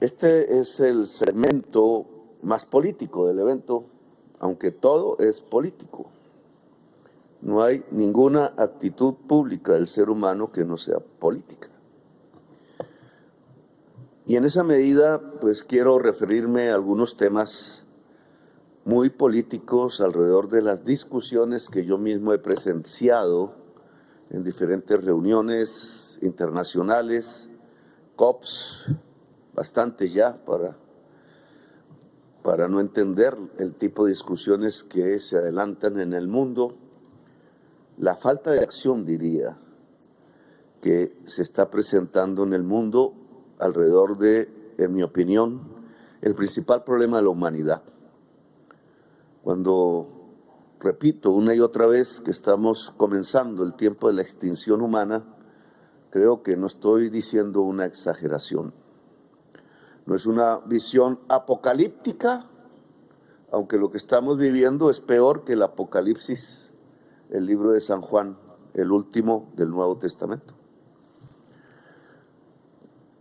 Este es el segmento más político del evento, aunque todo es político. No hay ninguna actitud pública del ser humano que no sea política. Y en esa medida, pues quiero referirme a algunos temas muy políticos alrededor de las discusiones que yo mismo he presenciado en diferentes reuniones internacionales, COPs, bastante ya para no entender el tipo de discusiones que se adelantan en el mundo, la falta de acción, diría, que se está presentando en el mundo alrededor de, en mi opinión, el principal problema de la humanidad. Cuando repito una y otra vez que estamos comenzando el tiempo de la extinción humana, creo que no estoy diciendo una exageración. No es una visión apocalíptica, aunque lo que estamos viviendo es peor que el Apocalipsis, el libro de San Juan, el último del Nuevo Testamento.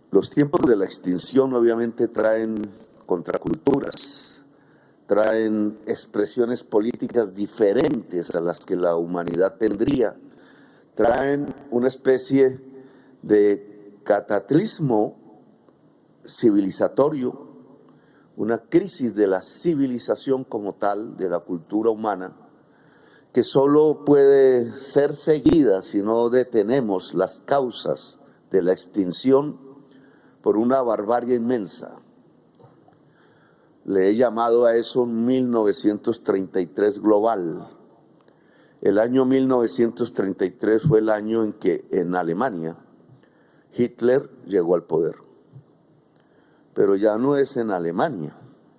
Los tiempos de la extinción obviamente traen contraculturas, traen expresiones políticas diferentes a las que la humanidad tendría, traen una especie de cataclismo civilizatorio, una crisis de la civilización como tal, de la cultura humana, que solo puede ser seguida si no detenemos las causas de la extinción por una barbarie inmensa. Le he llamado a eso 1933 global. El año 1933 fue el año en que en Alemania Hitler llegó al poder. Pero ya no es en Alemania,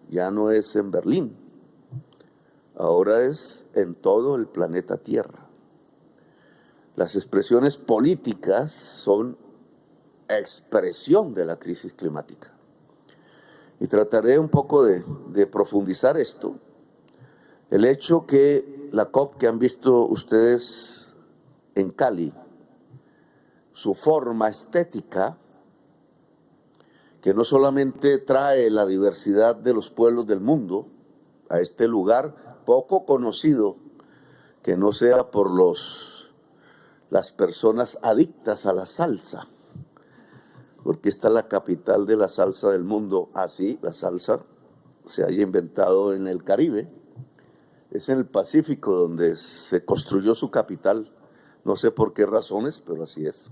ya no es en Berlín, ahora es en todo el planeta Tierra. Las expresiones políticas son expresión de la crisis climática. Y trataré un poco de profundizar esto. El hecho que la COP que han visto ustedes en Cali, su forma estética, que no solamente trae la diversidad de los pueblos del mundo a este lugar poco conocido, que no sea por las personas adictas a la salsa, porque esta es la capital de la salsa del mundo. Así, la salsa se haya inventado en el Caribe, es en el Pacífico donde se construyó su capital, no sé por qué razones, pero así es.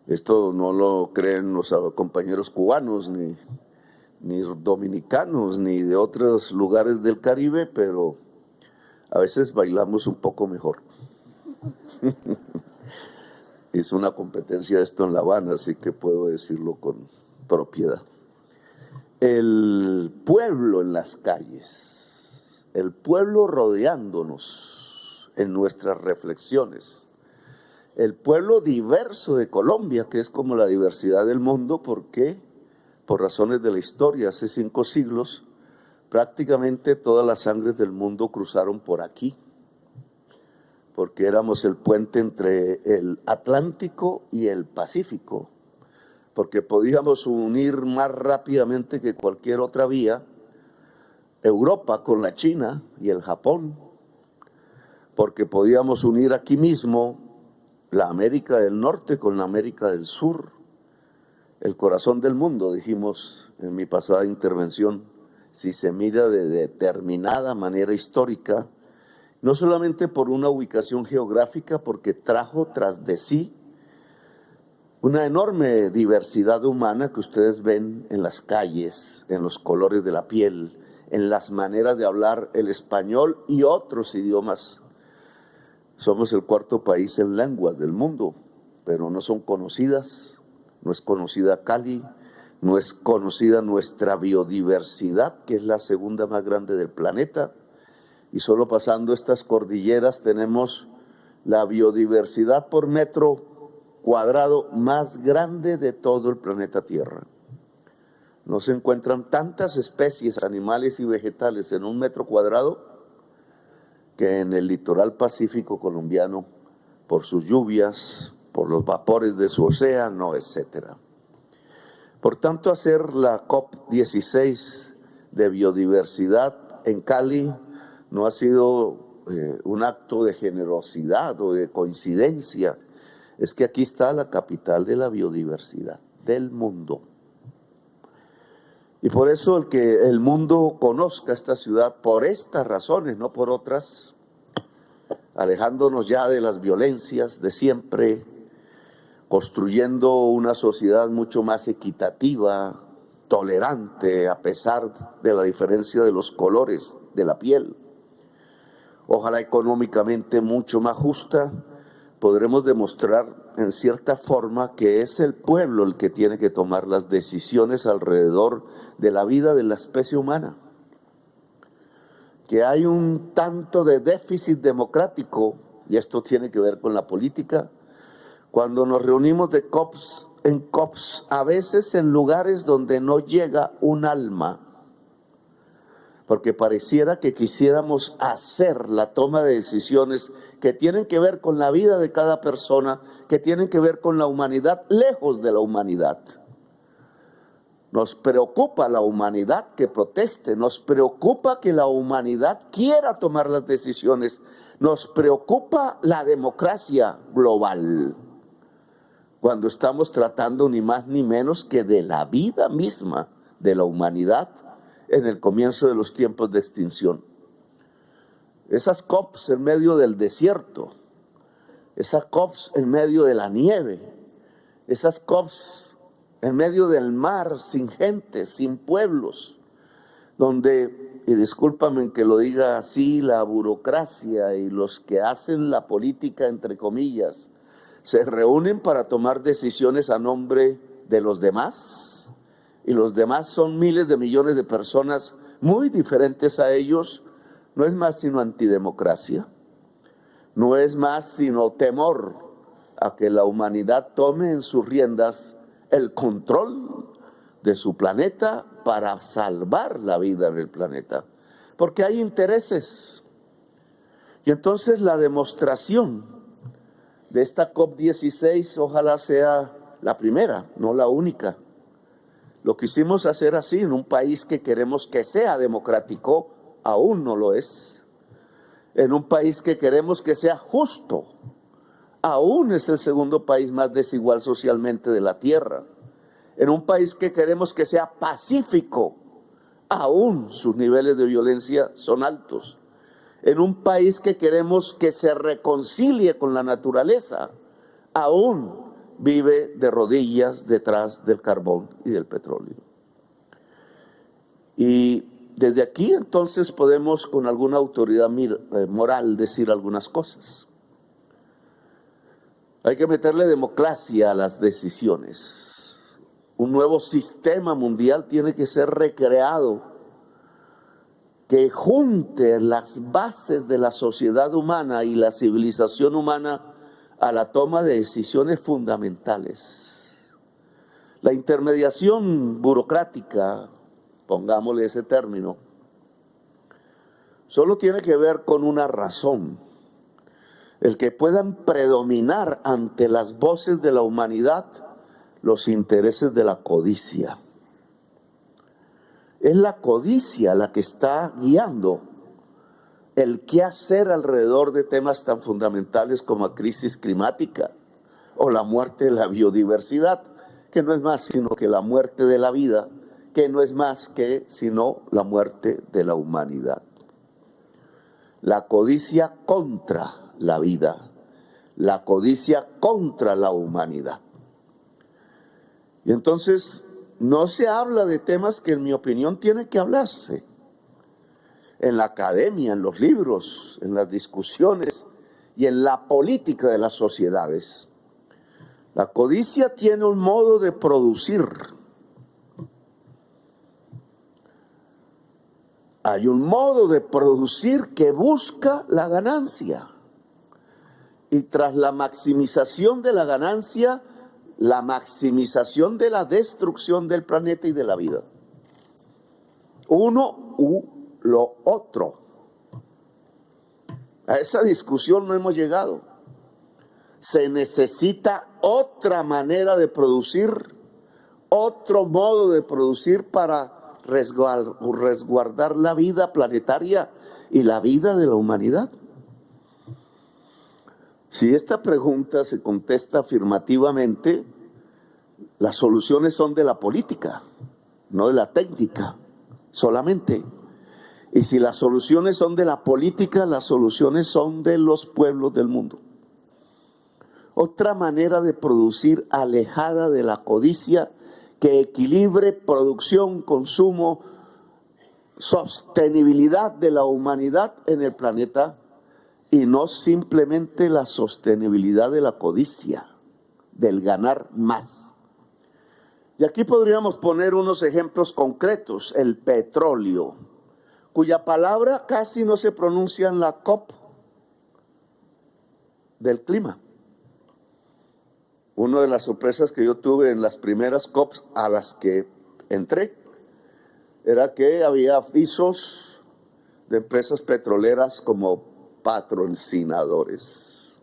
Esto no lo creen los compañeros cubanos, ni dominicanos, ni de otros lugares del Caribe, pero a veces bailamos un poco mejor. Hice una competencia de esto en La Habana, así que puedo decirlo con propiedad. El pueblo en las calles, el pueblo rodeándonos en nuestras reflexiones, el pueblo diverso de Colombia, que es como la diversidad del mundo, porque por razones de la historia, hace 5 siglos, prácticamente todas las sangres del mundo cruzaron por aquí, porque éramos el puente entre el Atlántico y el Pacífico, porque podíamos unir más rápidamente que cualquier otra vía Europa con la China y el Japón, porque podíamos unir aquí mismo la América del Norte con la América del Sur, el corazón del mundo, dijimos en mi pasada intervención, si se mira de determinada manera histórica, no solamente por una ubicación geográfica, porque trajo tras de sí una enorme diversidad humana que ustedes ven en las calles, en los colores de la piel, en las maneras de hablar el español y otros idiomas. Somos el 4º país en lenguas del mundo, pero no son conocidas, no es conocida Cali, no es conocida nuestra biodiversidad, que es la segunda más grande del planeta, y solo pasando estas cordilleras tenemos la biodiversidad por metro cuadrado más grande de todo el planeta Tierra. No se encuentran tantas especies animales y vegetales en 1 metro cuadrado que en el litoral pacífico colombiano, por sus lluvias, por los vapores de su océano, etc. Por tanto, hacer la COP16 de biodiversidad en Cali no ha sido un acto de generosidad o de coincidencia. Es que aquí está la capital de la biodiversidad del mundo. Y por eso el que el mundo conozca esta ciudad, por estas razones, no por otras, alejándonos ya de las violencias de siempre, construyendo una sociedad mucho más equitativa, tolerante, a pesar de la diferencia de los colores de la piel. Ojalá económicamente mucho más justa, podremos demostrar en cierta forma que es el pueblo el que tiene que tomar las decisiones alrededor de la vida de la especie humana. Que hay un tanto de déficit democrático, y esto tiene que ver con la política, cuando nos reunimos de COPs en COPs, a veces en lugares donde no llega un alma, porque pareciera que quisiéramos hacer la toma de decisiones que tienen que ver con la vida de cada persona, que tienen que ver con la humanidad, lejos de la humanidad. Nos preocupa la humanidad que proteste, nos preocupa que la humanidad quiera tomar las decisiones, nos preocupa la democracia global, cuando estamos tratando ni más ni menos que de la vida misma de la humanidad en el comienzo de los tiempos de extinción. Esas COPs en medio del desierto, esas COPs en medio de la nieve, esas COPs en medio del mar, sin gente, sin pueblos, donde, y discúlpame que lo diga así, la burocracia y los que hacen la política, entre comillas, se reúnen para tomar decisiones a nombre de los demás, y los demás son miles de millones de personas muy diferentes a ellos. No es más sino antidemocracia, no es más sino temor a que la humanidad tome en sus riendas el control de su planeta para salvar la vida en el planeta, porque hay intereses. Y entonces la demostración de esta COP16 ojalá sea la primera, no la única. Lo quisimos hacer así en un país que queremos que sea democrático, aún no lo es. En un país que queremos que sea justo, aún es el segundo país más desigual socialmente de la tierra. En un país que queremos que sea pacífico, aún sus niveles de violencia son altos. En un país que queremos que se reconcilie con la naturaleza, aún vive de rodillas detrás del carbón y del petróleo. Y desde aquí entonces podemos con alguna autoridad moral decir algunas cosas. Hay que meterle democracia a las decisiones. Un nuevo sistema mundial tiene que ser recreado, que junte las bases de la sociedad humana y la civilización humana a la toma de decisiones fundamentales. La intermediación burocrática, pongámosle ese término, solo tiene que ver con una razón: el que puedan predominar ante las voces de la humanidad los intereses de la codicia. Es la codicia la que está guiando el qué hacer alrededor de temas tan fundamentales como la crisis climática o la muerte de la biodiversidad, que no es más sino que la muerte de la vida, que no es más que sino la muerte de la humanidad. La codicia contra la vida, la codicia contra la humanidad. Y entonces no se habla de temas que en mi opinión tienen que hablarse en la academia, en los libros, en las discusiones y en la política de las sociedades. La codicia tiene un modo de producir. Hay un modo de producir que busca la ganancia. Y tras la maximización de la ganancia, la maximización de la destrucción del planeta y de la vida. Uno u lo otro. A esa discusión no hemos llegado. Se necesita otra manera de producir, otro modo de producir para resguardar la vida planetaria y la vida de la humanidad? Si esta pregunta se contesta afirmativamente, las soluciones son de la política, no de la técnica solamente. Y si las soluciones son de la política, las soluciones son de los pueblos del mundo. Otra manera de producir alejada de la codicia, que equilibre producción, consumo, sostenibilidad de la humanidad en el planeta, y no simplemente la sostenibilidad de la codicia, del ganar más. Y aquí podríamos poner unos ejemplos concretos. El petróleo, cuya palabra casi no se pronuncia en la COP del clima. Una de las sorpresas que yo tuve en las primeras COPs a las que entré era que había avisos de empresas petroleras como patrocinadores,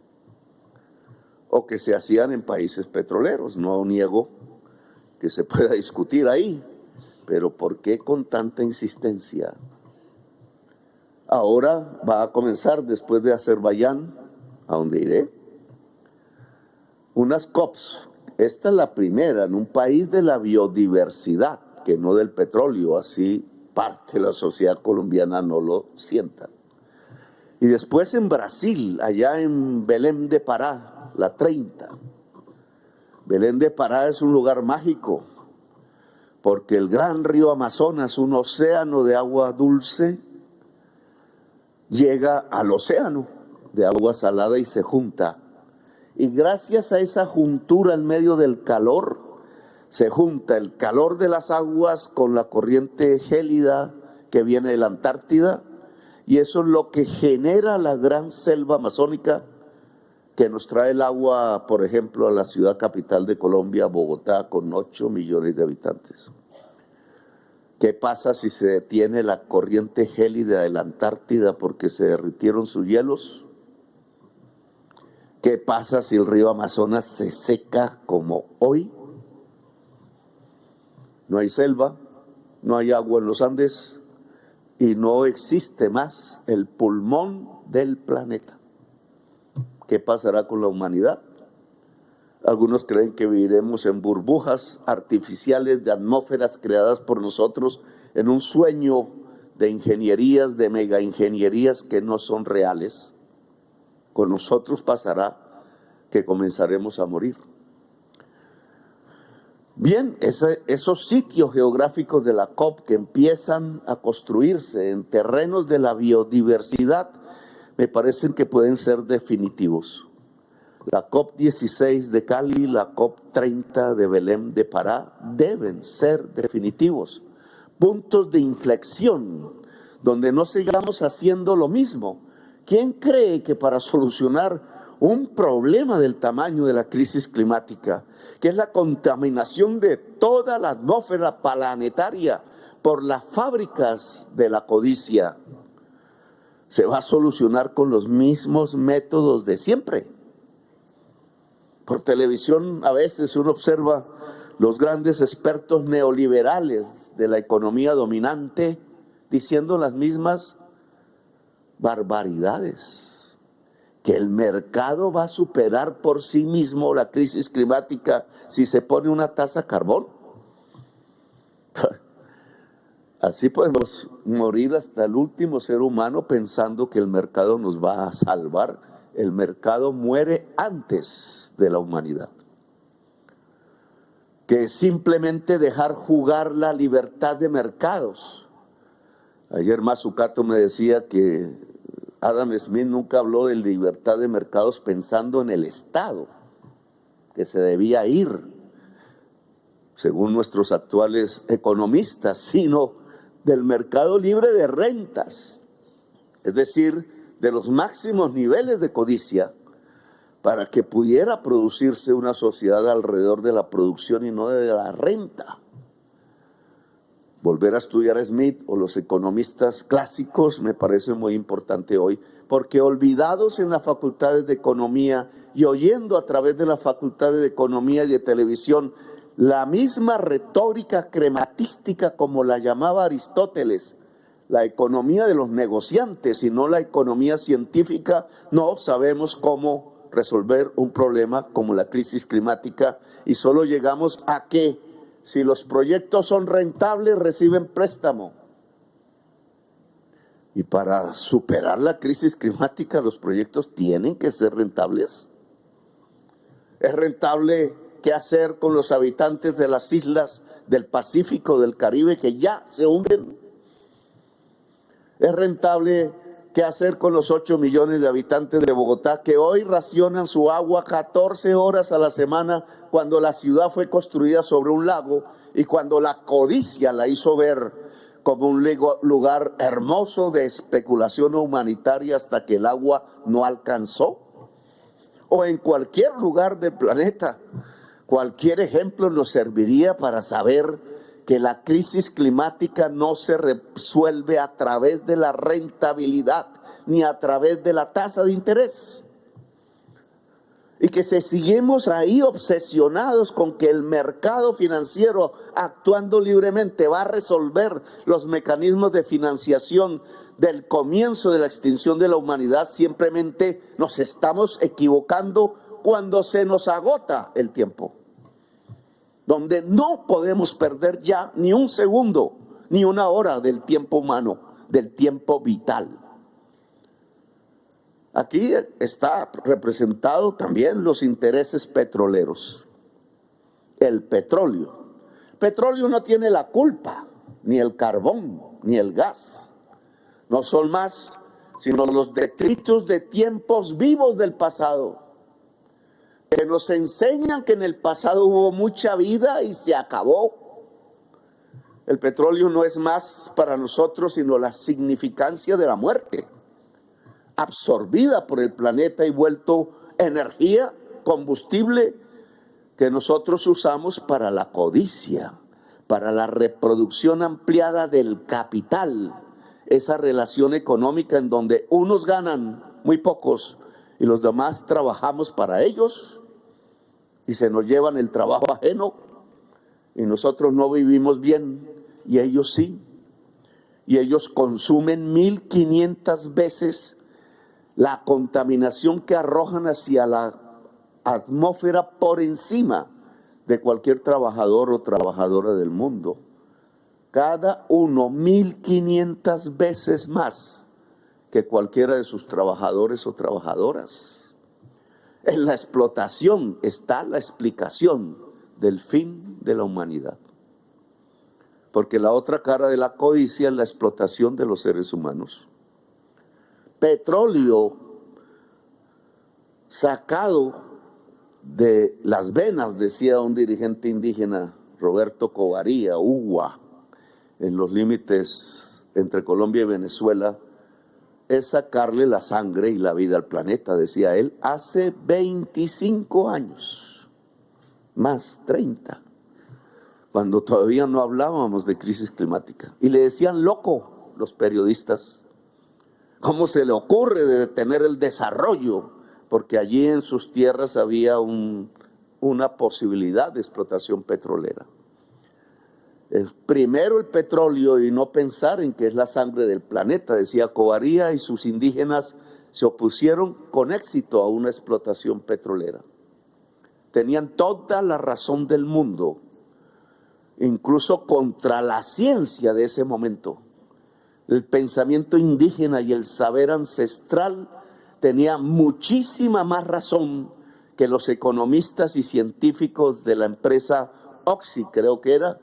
o que se hacían en países petroleros. No niego que se pueda discutir ahí, pero ¿por qué con tanta insistencia? Ahora va a comenzar, después de Azerbaiyán, a donde iré, unas COPs. Esta es la primera en un país de la biodiversidad, que no del petróleo, así parte de la sociedad colombiana no lo sienta. Y después en Brasil, allá en Belém de Pará, la 30. Belém de Pará es un lugar mágico, porque el gran río Amazonas, un océano de agua dulce, llega al océano de agua salada y se junta. Y gracias a esa juntura en medio del calor, se junta el calor de las aguas con la corriente gélida que viene de la Antártida, y eso es lo que genera la gran selva amazónica que nos trae el agua, por ejemplo, a la ciudad capital de Colombia, Bogotá, con 8 millones de habitantes. ¿Qué pasa si se detiene la corriente gélida de la Antártida porque se derritieron sus hielos? ¿Qué pasa si el río Amazonas se seca como hoy? No hay selva, no hay agua en los Andes y no existe más el pulmón del planeta. ¿Qué pasará con la humanidad? Algunos creen que viviremos en burbujas artificiales de atmósferas creadas por nosotros en un sueño de ingenierías, de megaingenierías que no son reales. Con nosotros pasará que comenzaremos a morir. Bien, esos sitios geográficos de la COP que empiezan a construirse en terrenos de la biodiversidad me parecen que pueden ser definitivos. La COP16 de Cali, la COP30 de Belém de Pará deben ser definitivos. Puntos de inflexión donde no sigamos haciendo lo mismo. ¿Quién cree que para solucionar un problema del tamaño de la crisis climática, que es la contaminación de toda la atmósfera planetaria por las fábricas de la codicia, se va a solucionar con los mismos métodos de siempre? Por televisión a veces uno observa los grandes expertos neoliberales de la economía dominante diciendo las mismas barbaridades, que el mercado va a superar por sí mismo la crisis climática si se pone una tasa carbón. Así podemos morir hasta el último ser humano pensando que el mercado nos va a salvar. El mercado muere antes de la humanidad. Que simplemente dejar jugar la libertad de mercados. Ayer Mazzucato me decía que Adam Smith nunca habló de libertad de mercados pensando en el Estado, que se debía ir, según nuestros actuales economistas, sino del mercado libre de rentas, es decir, de los máximos niveles de codicia, para que pudiera producirse una sociedad alrededor de la producción y no de la renta. Volver a estudiar a Smith o los economistas clásicos me parece muy importante hoy, porque olvidados en las facultades de economía y oyendo a través de las facultades de economía y de televisión La misma retórica crematística, como la llamaba Aristóteles, la economía de los negociantes y no la economía científica, no sabemos cómo resolver un problema como la crisis climática, y solo llegamos a que si los proyectos son rentables reciben préstamo. Y para superar la crisis climática los proyectos tienen que ser rentables. ¿Es rentable qué hacer con los habitantes de las islas del Pacífico, del Caribe, que ya se hunden? ¿Es rentable qué hacer con los 8 millones de habitantes de Bogotá que hoy racionan su agua 14 horas a la semana, cuando la ciudad fue construida sobre un lago y cuando la codicia la hizo ver como un lugar hermoso de especulación humanitaria hasta que el agua no alcanzó? O en cualquier lugar del planeta, cualquier ejemplo nos serviría para saber que la crisis climática no se resuelve a través de la rentabilidad ni a través de la tasa de interés. Y que si seguimos ahí obsesionados con que el mercado financiero, actuando libremente, va a resolver los mecanismos de financiación del comienzo de la extinción de la humanidad, simplemente nos estamos equivocando cuando se nos agota el tiempo, donde no podemos perder ya ni un segundo, ni una hora del tiempo humano, del tiempo vital. Aquí está representado también los intereses petroleros. El petróleo. Petróleo no tiene la culpa, ni el carbón, ni el gas. No son más sino los detritos de tiempos vivos del pasado, que nos enseñan que en el pasado hubo mucha vida y se acabó. El petróleo no es más para nosotros sino la significancia de la muerte, absorbida por el planeta y vuelto energía, combustible, que nosotros usamos para la codicia, para la reproducción ampliada del capital, esa relación económica en donde unos ganan muy pocos y los demás trabajamos para ellos y se nos llevan el trabajo ajeno y nosotros no vivimos bien y ellos sí. Y ellos consumen 1500 veces la contaminación que arrojan hacia la atmósfera por encima de cualquier trabajador o trabajadora del mundo. Cada uno 1500 veces más que cualquiera de sus trabajadores o trabajadoras. En la explotación está la explicación del fin de la humanidad. Porque la otra cara de la codicia es la explotación de los seres humanos. Petróleo sacado de las venas, decía un dirigente indígena, Roberto Covaría, UWA, en los límites entre Colombia y Venezuela, es sacarle la sangre y la vida al planeta, decía él, hace 25 años, más 30, cuando todavía no hablábamos de crisis climática. Y le decían loco los periodistas. ¿Cómo se le ocurre de detener el desarrollo? Porque allí en sus tierras había una posibilidad de explotación petrolera. Primero el petróleo y no pensar en que es la sangre del planeta, decía Covaría, y sus indígenas se opusieron con éxito a una explotación petrolera. Tenían toda la razón del mundo, incluso contra la ciencia de ese momento. El pensamiento indígena y el saber ancestral tenía muchísima más razón que los economistas y científicos de la empresa Oxy, creo que era,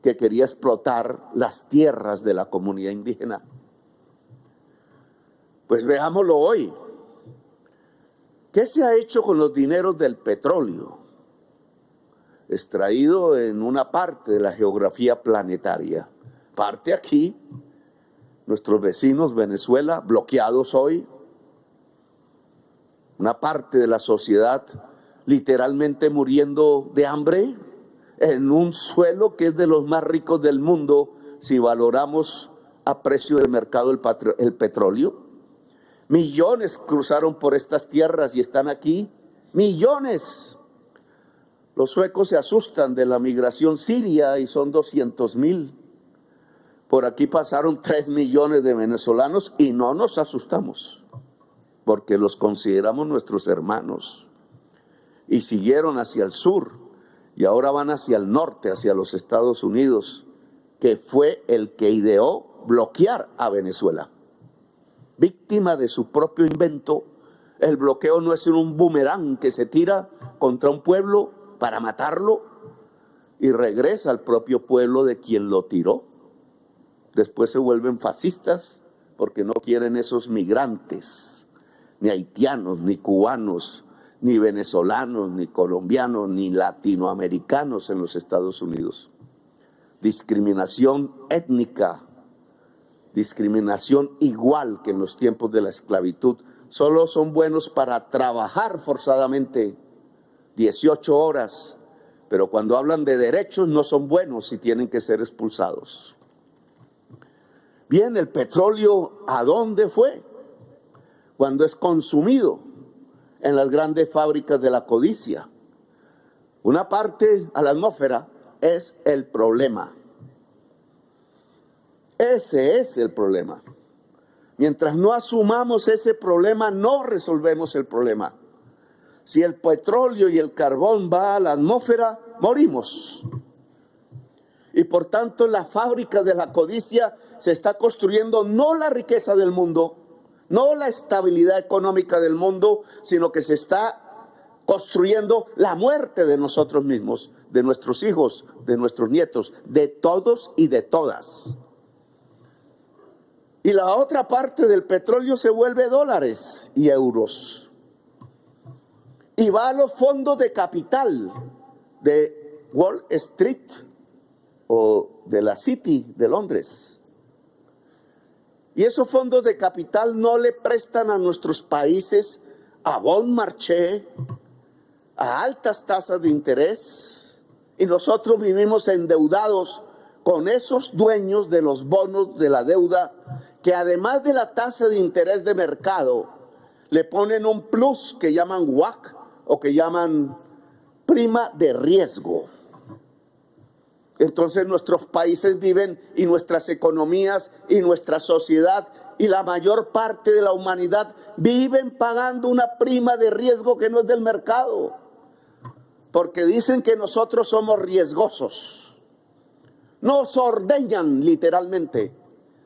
que quería explotar las tierras de la comunidad indígena. Pues veámoslo hoy. ¿Qué se ha hecho con los dineros del petróleo? Extraído en una parte de la geografía planetaria. Parte aquí. Nuestros vecinos, Venezuela, bloqueados hoy. Una parte de la sociedad literalmente muriendo de hambre en un suelo que es de los más ricos del mundo si valoramos a precio del mercado el petróleo. Millones cruzaron por estas tierras y están aquí. Millones. Los suecos se asustan de la migración siria y son 200,000. Por aquí pasaron 3 millones de venezolanos y no nos asustamos, porque los consideramos nuestros hermanos. Y siguieron hacia el sur y ahora van hacia el norte, hacia los Estados Unidos, que fue el que ideó bloquear a Venezuela. Víctima de su propio invento, el bloqueo no es un boomerang que se tira contra un pueblo para matarlo y regresa al propio pueblo de quien lo tiró. Después se vuelven fascistas porque no quieren esos migrantes, ni haitianos, ni cubanos, ni venezolanos, ni colombianos, ni latinoamericanos en los Estados Unidos. Discriminación étnica, discriminación igual que en los tiempos de la esclavitud. Solo son buenos para trabajar forzadamente 18 horas, pero cuando hablan de derechos no son buenos y tienen que ser expulsados. Bien, el petróleo, ¿a dónde fue? Cuando es consumido en las grandes fábricas de la codicia. Una parte a la atmósfera es el problema. Ese es el problema. Mientras no asumamos ese problema, no resolvemos el problema. Si el petróleo y el carbón va a la atmósfera, morimos. Y por tanto, en las fábricas de la codicia se está construyendo no la riqueza del mundo, no la estabilidad económica del mundo, sino que se está construyendo la muerte de nosotros mismos, de nuestros hijos, de nuestros nietos, de todos y de todas. Y la otra parte del petróleo se vuelve dólares y euros. Y va a los fondos de capital de Wall Street o de la City de Londres. Y esos fondos de capital no le prestan a nuestros países a bon marché, a altas tasas de interés, y nosotros vivimos endeudados con esos dueños de los bonos de la deuda, que además de la tasa de interés de mercado, le ponen un plus que llaman WACC o que llaman prima de riesgo. Entonces nuestros países viven y nuestras economías y nuestra sociedad y la mayor parte de la humanidad viven pagando una prima de riesgo que no es del mercado, porque dicen que nosotros somos riesgosos. Nos ordeñan literalmente,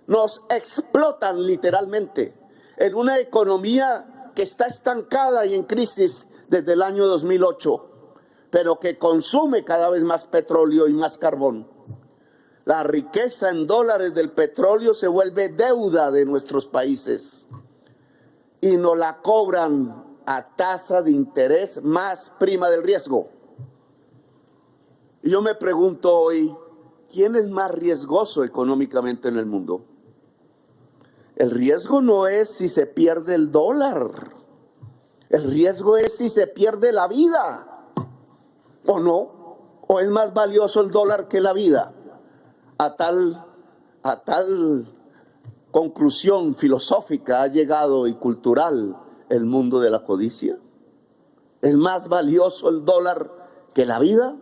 nos explotan literalmente en una economía que está estancada y en crisis desde el año 2008, pero que consume cada vez más petróleo y más carbón. La riqueza en dólares del petróleo se vuelve deuda de nuestros países y nos la cobran a tasa de interés más prima del riesgo. Y yo me pregunto hoy, ¿quién es más riesgoso económicamente en el mundo? El riesgo no es si se pierde el dólar. El riesgo es si se pierde la vida o no. O es más valioso el dólar que la vida. A tal conclusión filosófica ha llegado y cultural el mundo de la codicia. ¿Es más valioso el dólar que la vida?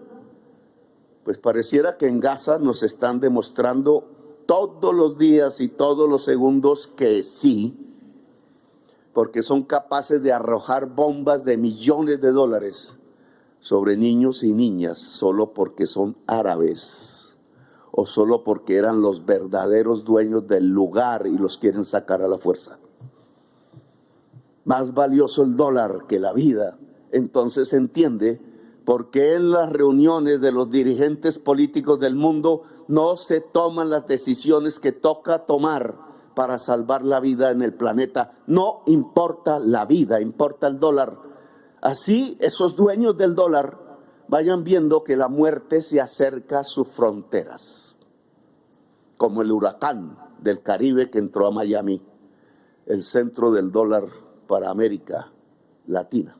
Pues pareciera que en Gaza nos están demostrando todos los días y todos los segundos que sí, porque son capaces de arrojar bombas de millones de dólares sobre niños y niñas solo porque son árabes o solo porque eran los verdaderos dueños del lugar y los quieren sacar a la fuerza. Más valioso el dólar que la vida. Entonces se entiende por qué en las reuniones de los dirigentes políticos del mundo no se toman las decisiones que toca tomar para salvar la vida en el planeta. No importa la vida, importa el dólar. Así esos dueños del dólar vayan viendo que la muerte se acerca a sus fronteras, como el huracán del Caribe que entró a Miami, el centro del dólar para América Latina.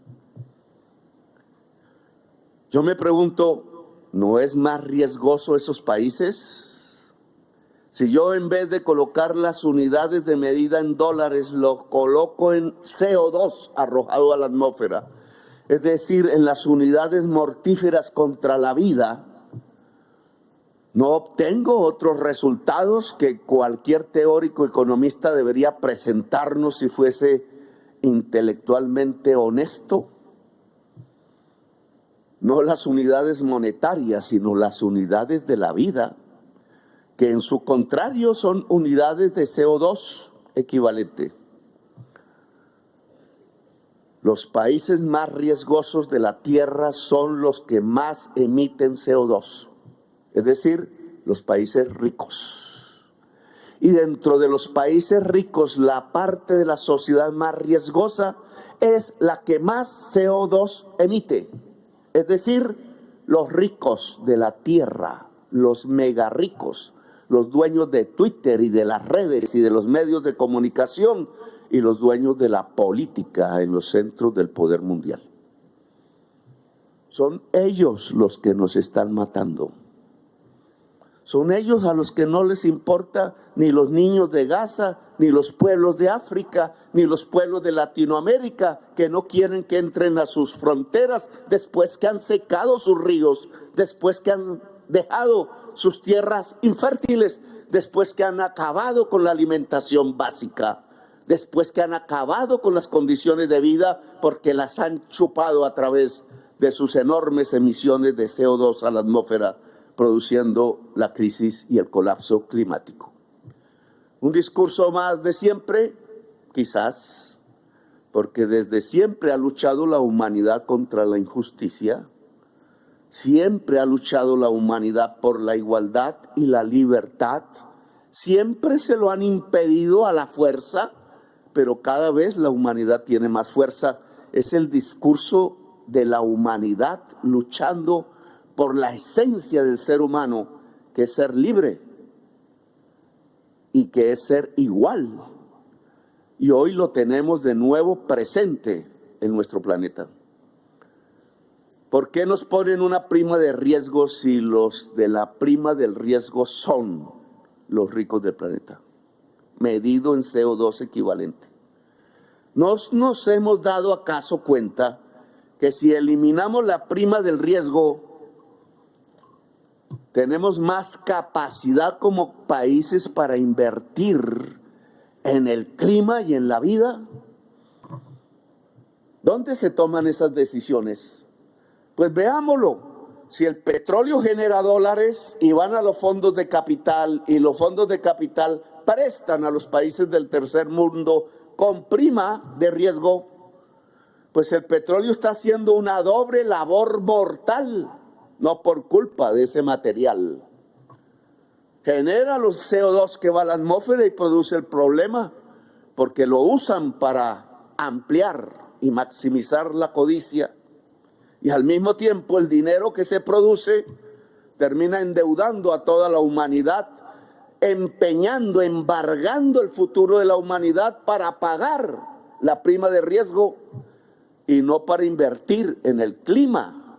Yo me pregunto, ¿no es más riesgoso esos países? Si yo en vez de colocar las unidades de medida en dólares, lo coloco en CO2 arrojado a la atmósfera, es decir, en las unidades mortíferas contra la vida, no obtengo otros resultados que cualquier teórico economista debería presentarnos si fuese intelectualmente honesto. No las unidades monetarias, sino las unidades de la vida, que en su contrario son unidades de CO2 equivalente. Los países más riesgosos de la Tierra son los que más emiten CO2, es decir, los países ricos. Y dentro de los países ricos, la parte de la sociedad más riesgosa es la que más CO2 emite. Es decir, los ricos de la Tierra, los mega ricos, los dueños de Twitter y de las redes y de los medios de comunicación y los dueños de la política en los centros del poder mundial. Son ellos los que nos están matando. Son ellos a los que no les importa ni los niños de Gaza, ni los pueblos de África, ni los pueblos de Latinoamérica, que no quieren que entren a sus fronteras después que han secado sus ríos, después que han dejado sus tierras infértiles, después que han acabado con la alimentación básica, después que han acabado con las condiciones de vida porque las han chupado a través de sus enormes emisiones de CO2 a la atmósfera, produciendo la crisis y el colapso climático. Un discurso más de siempre, quizás, porque desde siempre ha luchado la humanidad contra la injusticia, siempre ha luchado la humanidad por la igualdad y la libertad, siempre se lo han impedido a la fuerza, pero cada vez la humanidad tiene más fuerza. Es el discurso de la humanidad luchando por la esencia del ser humano, que es ser libre y que es ser igual. Y hoy lo tenemos de nuevo presente en nuestro planeta. ¿Por qué nos ponen una prima de riesgo si los de la prima del riesgo son los ricos del planeta? Medido en CO2 equivalente. ¿Nos hemos dado acaso cuenta que si eliminamos la prima del riesgo, tenemos más capacidad como países para invertir en el clima y en la vida? ¿Dónde se toman esas decisiones? Pues veámoslo. Si el petróleo genera dólares y van a los fondos de capital, y los fondos de capital prestan a los países del tercer mundo con prima de riesgo, pues el petróleo está haciendo una doble labor mortal, no por culpa de ese material. Genera los CO2 que va a la atmósfera y produce el problema, porque lo usan para ampliar y maximizar la codicia. Y al mismo tiempo el dinero que se produce termina endeudando a toda la humanidad, empeñando, embargando el futuro de la humanidad para pagar la prima de riesgo y no para invertir en el clima,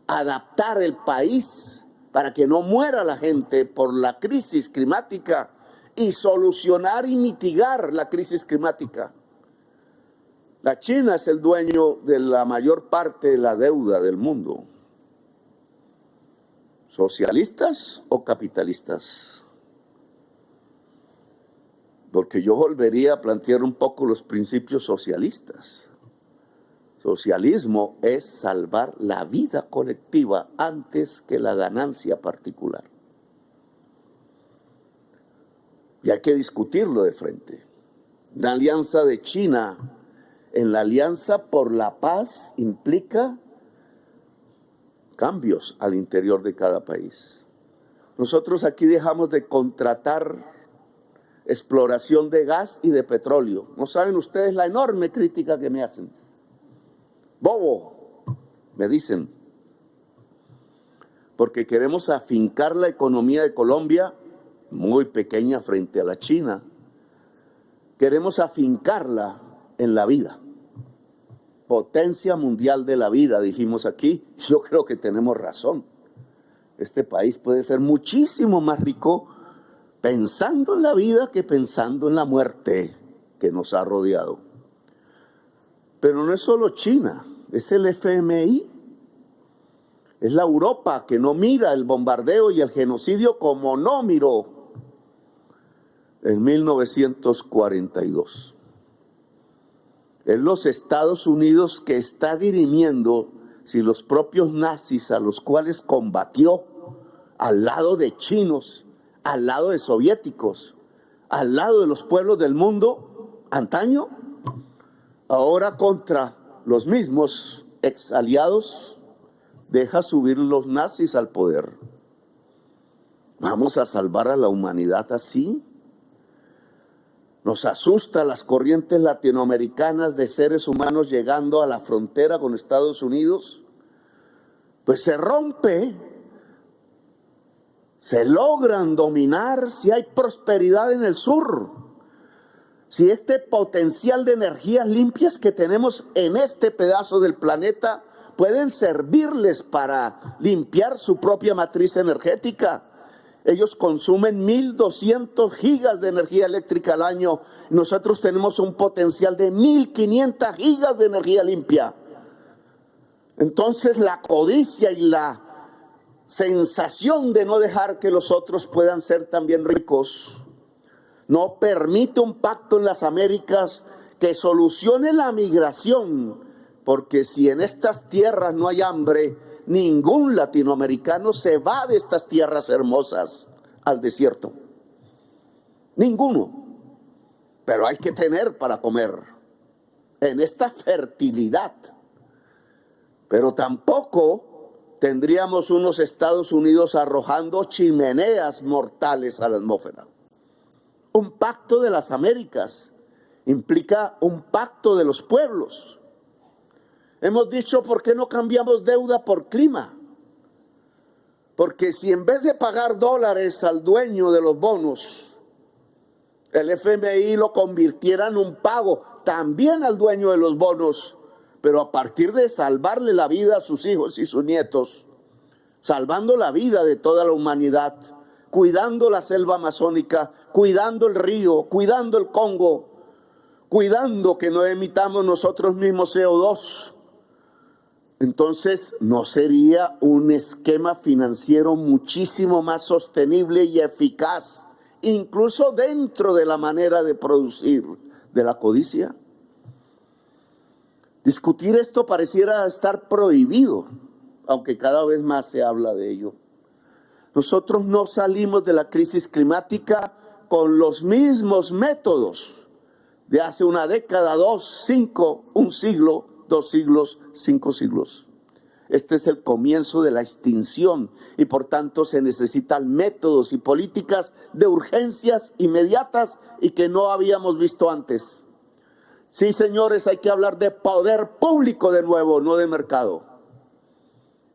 adaptar el país para que no muera la gente por la crisis climática y solucionar y mitigar la crisis climática. La China es el dueño de la mayor parte de la deuda del mundo. ¿Socialistas o capitalistas? Porque yo volvería a plantear un poco los principios socialistas. Socialismo es salvar la vida colectiva antes que la ganancia particular. Y hay que discutirlo de frente. La alianza de China en la Alianza por la Paz implica cambios al interior de cada país. Nosotros aquí dejamos de contratar exploración de gas y de petróleo. No saben ustedes la enorme crítica que me hacen. Bobo, me dicen, porque queremos afincar la economía de Colombia, muy pequeña frente a la China. Queremos afincarla en la vida. Potencia mundial de la vida, dijimos aquí. Yo creo que tenemos razón. Este país puede ser muchísimo más rico pensando en la vida que pensando en la muerte que nos ha rodeado. Pero no es solo China. Es el FMI. Es la Europa que no mira el bombardeo y el genocidio como no miró en 1942. Es los Estados Unidos que está dirimiendo si los propios nazis a los cuales combatió al lado de chinos, al lado de soviéticos, al lado de los pueblos del mundo antaño, ahora contra los mismos ex aliados, deja subir los nazis al poder. ¿Vamos a salvar a la humanidad así? Nos asusta las corrientes latinoamericanas de seres humanos llegando a la frontera con Estados Unidos. Pues se rompe, se logran dominar si hay prosperidad en el sur. Si este potencial de energías limpias que tenemos en este pedazo del planeta pueden servirles para limpiar su propia matriz energética. Ellos consumen 1.200 gigas de energía eléctrica al año. Nosotros tenemos un potencial de 1.500 gigas de energía limpia. Entonces la codicia y la sensación de no dejar que los otros puedan ser también ricos no permite un pacto en las Américas que solucione la migración, porque si en estas tierras no hay hambre, ningún latinoamericano se va de estas tierras hermosas al desierto. Ninguno. Pero hay que tener para comer en esta fertilidad. Pero tampoco tendríamos unos Estados Unidos arrojando chimeneas mortales a la atmósfera. Un pacto de las Américas implica un pacto de los pueblos. Hemos dicho, ¿por qué no cambiamos deuda por clima? Porque si en vez de pagar dólares al dueño de los bonos, el FMI lo convirtiera en un pago también al dueño de los bonos, pero a partir de salvarle la vida a sus hijos y sus nietos, salvando la vida de toda la humanidad, cuidando la selva amazónica, cuidando el río, cuidando el Congo, cuidando que no emitamos nosotros mismos CO2, entonces no sería un esquema financiero muchísimo más sostenible y eficaz, incluso dentro de la manera de producir de la codicia. Discutir esto pareciera estar prohibido, aunque cada vez más se habla de ello. Nosotros no salimos de la crisis climática con los mismos métodos de hace una década, 2, 5, un siglo, 2 siglos, 5 siglos. Este es el comienzo de la extinción y por tanto se necesitan métodos y políticas de urgencias inmediatas y que no habíamos visto antes. Sí, señores, hay que hablar de poder público de nuevo, no de mercado.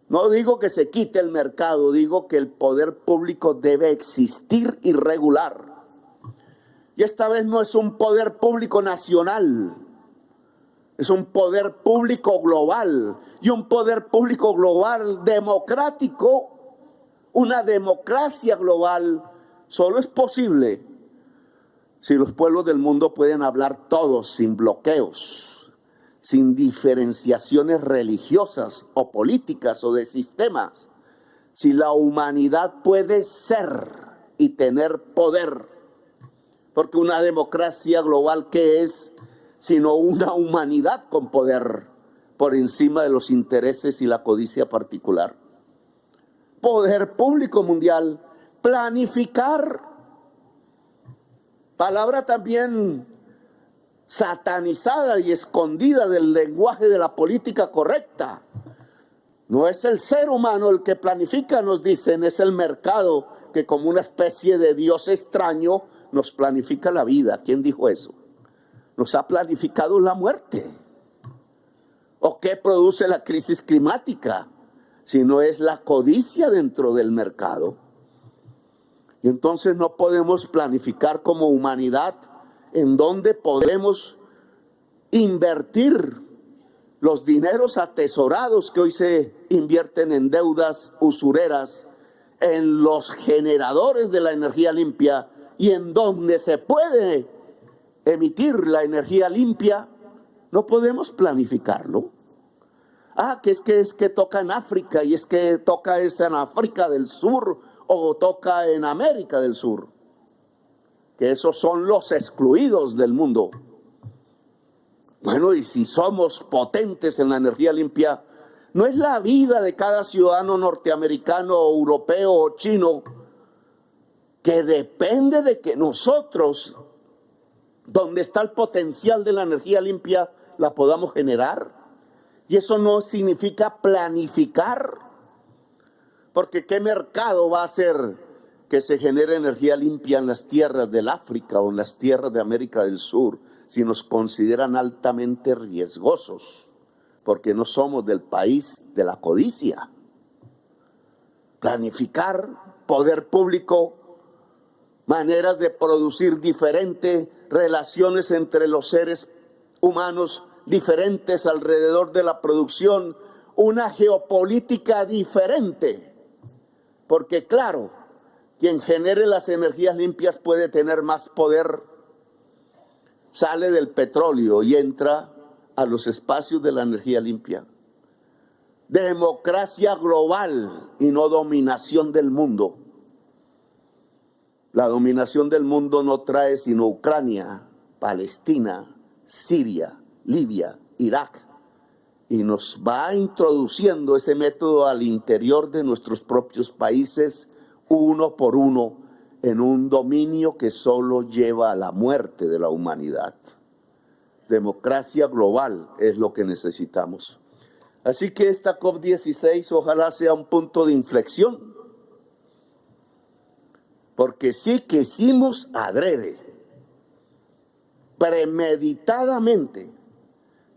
No digo que se quite el mercado, digo que el poder público debe existir y regular. Y esta vez no es un poder público nacional, es un poder público global. Y un poder público global democrático, una democracia global, solo es posible si los pueblos del mundo pueden hablar todos sin bloqueos, sin diferenciaciones religiosas o políticas o de sistemas. Si la humanidad puede ser y tener poder, porque una democracia global, ¿qué es? Sino una humanidad con poder por encima de los intereses y la codicia particular. Poder público mundial, planificar, palabra también satanizada y escondida del lenguaje de la política correcta. No es el ser humano el que planifica, nos dicen, es el mercado que como una especie de Dios extraño nos planifica la vida. ¿Quién dijo eso? Nos ha planificado la muerte. ¿O qué produce la crisis climática? Si no es la codicia dentro del mercado. Y entonces no podemos planificar como humanidad en dónde podemos invertir los dineros atesorados que hoy se invierten en deudas usureras, en los generadores de la energía limpia y en donde se puede emitir la energía limpia. No podemos planificarlo. que toca en África y es que toca es en África del Sur o toca en América del Sur. Que esos son los excluidos del mundo. Bueno, y si somos potentes en la energía limpia, no es la vida de cada ciudadano norteamericano, europeo o chino que depende de que nosotros, donde está el potencial de la energía limpia, la podamos generar. Y eso no significa planificar, porque ¿qué mercado va a hacer que se genere energía limpia en las tierras del África o en las tierras de América del Sur si nos consideran altamente riesgosos? Porque no somos del país de la codicia. Planificar, poder público, maneras de producir diferentes, relaciones entre los seres humanos diferentes alrededor de la producción, una geopolítica diferente. Porque claro, quien genere las energías limpias puede tener más poder, sale del petróleo y entra a los espacios de la energía limpia. Democracia global y no dominación del mundo. La dominación del mundo no trae sino Ucrania, Palestina, Siria, Libia, Irak, y nos va introduciendo ese método al interior de nuestros propios países, uno por uno, en un dominio que solo lleva a la muerte de la humanidad. Democracia global es lo que necesitamos. Así que esta COP16 ojalá sea un punto de inflexión, porque sí que hicimos adrede, premeditadamente,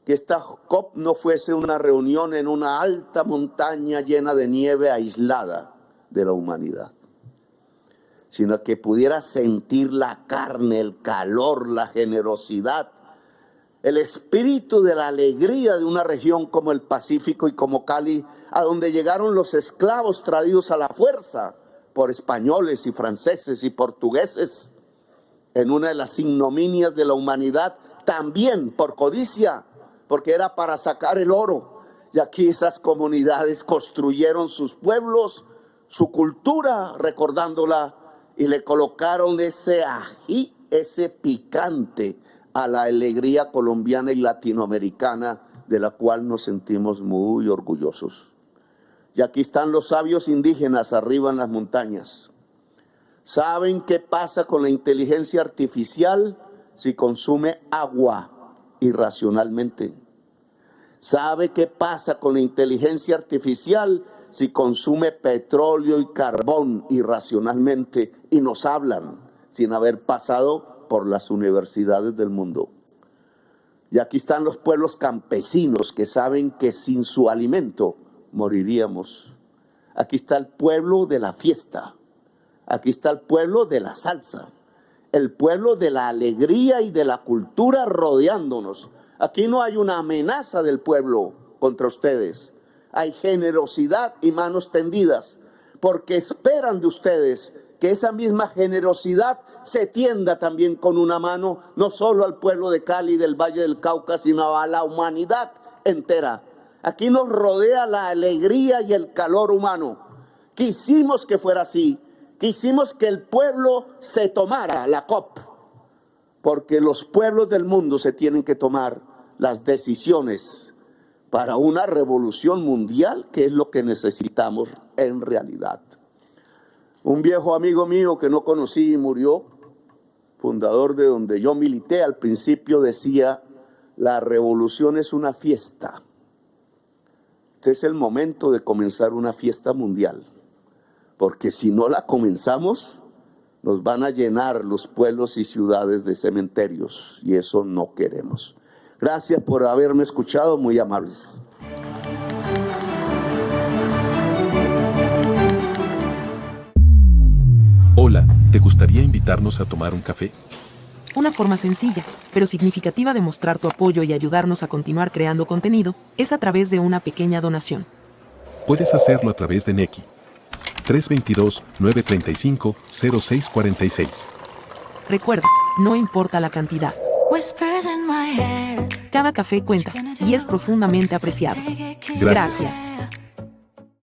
que esta COP no fuese una reunión en una alta montaña llena de nieve aislada de la humanidad, sino que pudiera sentir la carne, el calor, la generosidad, el espíritu de la alegría de una región como el Pacífico y como Cali, a donde llegaron los esclavos traídos a la fuerza por españoles y franceses y portugueses, en una de las ignominias de la humanidad, también por codicia, porque era para sacar el oro. Y aquí esas comunidades construyeron sus pueblos, su cultura, recordándola, y le colocaron ese ají, ese picante a la alegría colombiana y latinoamericana, de la cual nos sentimos muy orgullosos. Y aquí están los sabios indígenas arriba en las montañas. ¿Saben qué pasa con la inteligencia artificial si consume agua irracionalmente? ¿Sabe qué pasa con la inteligencia artificial si consume petróleo y carbón irracionalmente? Y nos hablan sin haber pasado por las universidades del mundo. Y aquí están los pueblos campesinos que saben que sin su alimento moriríamos. Aquí está el pueblo de la fiesta. Aquí está el pueblo de la salsa. El pueblo de la alegría y de la cultura rodeándonos. Aquí no hay una amenaza del pueblo contra ustedes. Hay generosidad y manos tendidas, porque esperan de ustedes que esa misma generosidad se tienda también con una mano, no solo al pueblo de Cali, del Valle del Cauca, sino a la humanidad entera. Aquí nos rodea la alegría y el calor humano. Quisimos que fuera así. Quisimos que el pueblo se tomara la COP, porque los pueblos del mundo se tienen que tomar las decisiones para una revolución mundial, que es lo que necesitamos en realidad. Un viejo amigo mío que no conocí y murió, fundador de donde yo milité al principio, decía: la revolución es una fiesta. Este es el momento de comenzar una fiesta mundial, porque si no la comenzamos, nos van a llenar los pueblos y ciudades de cementerios, y eso no queremos. Gracias por haberme escuchado, muy amables. Hola, ¿te gustaría invitarnos a tomar un café? Una forma sencilla, pero significativa de mostrar tu apoyo y ayudarnos a continuar creando contenido es a través de una pequeña donación. Puedes hacerlo a través de Nequi. 322-935-0646. Recuerda, no importa la cantidad. Cada café cuenta y es profundamente apreciado. Gracias. Gracias.